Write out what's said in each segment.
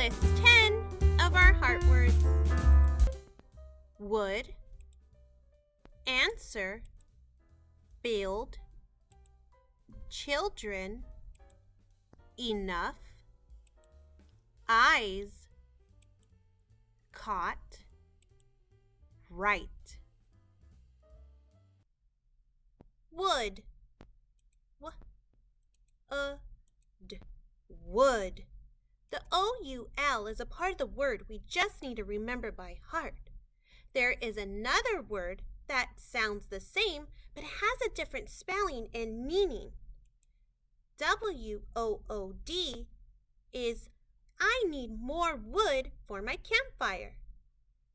List 10 of our heart words. Would, answer, build, children, enough, eyes, caught, right. Would, would. The O-U-L is a part of the word we just need to remember by heart. There is another word that sounds the same but has a different spelling and meaning. W-O-O-D is I need more wood for my campfire.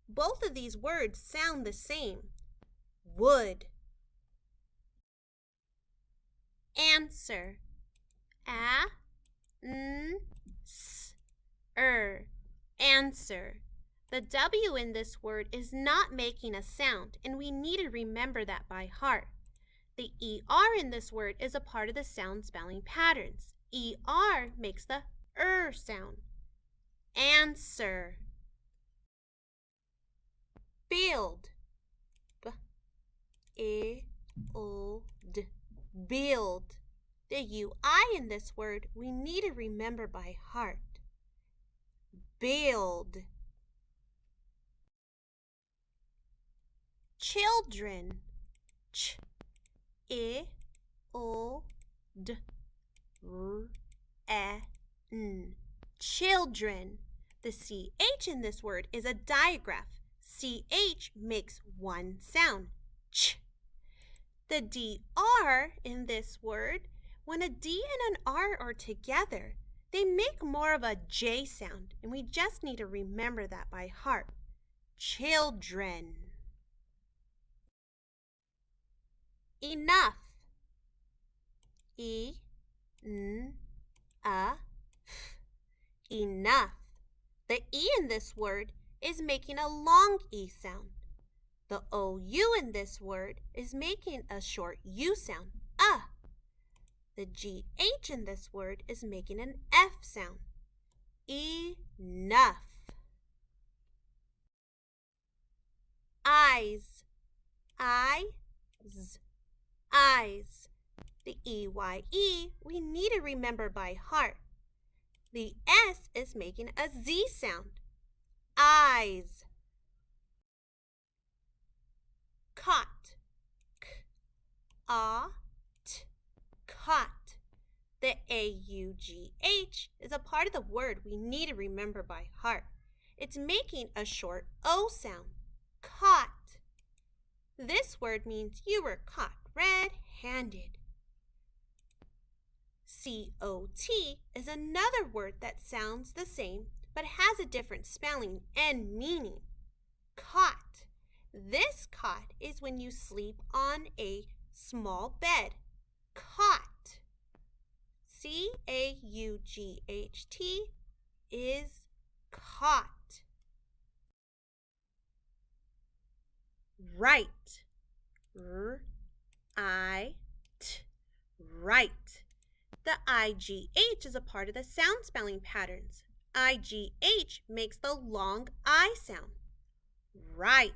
Both of these words sound the same. Wood. Answer. Answer. The W in this word is not making a sound, and we need to remember that by heart. The ER in this word is a part of the sound spelling patterns. ER makes the sound. Answer. Build. B-E-O-D. Build. The UI in this word we need to remember by heart. Build. Children. Ch-I-O-D-R-E-N. Children. The CH in this word is a digraph. CH makes one sound. Ch. The DR in this word, when a D and an R are together, they make more of a J sound, and we just need to remember that by heart. Children. Enough. E-N-A-F. Enough. The E in this word is making a long E sound. The O-U in this word is making a short U sound. The G-H in this word is making an F sound. Enough. Eyes. I-Z. Eyes. The E-Y-E we need to remember by heart. The S is making a Z sound. Eyes. Caught. K-A-T. Caught. The A-U-G-H is a part of the word we need to remember by heart. It's making a short O sound. Caught. This word means you were caught red-handed. C-O-T is another word that sounds the same but has a different spelling and meaning. Cot. This cot is when you sleep on a small bed. Cot. C-A-U-G-H-T is caught. Right. R-I-T. Right. The I-G-H is a part of the sound spelling patterns. I-G-H makes the long I sound. Right.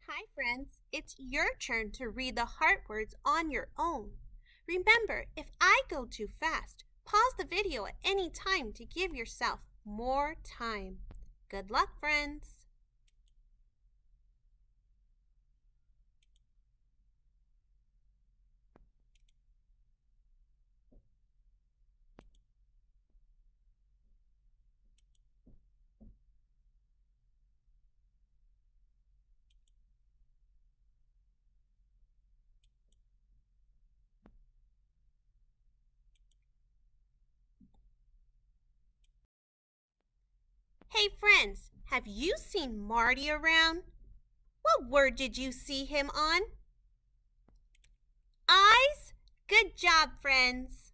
Hi friends, it's your turn to read the heart words on your own. Remember, if I go too fast, pause the video at any time to give yourself more time. Good luck, friends. Hey friends, have you seen Marty around? What word did you see him on? Eyes? Good job, friends.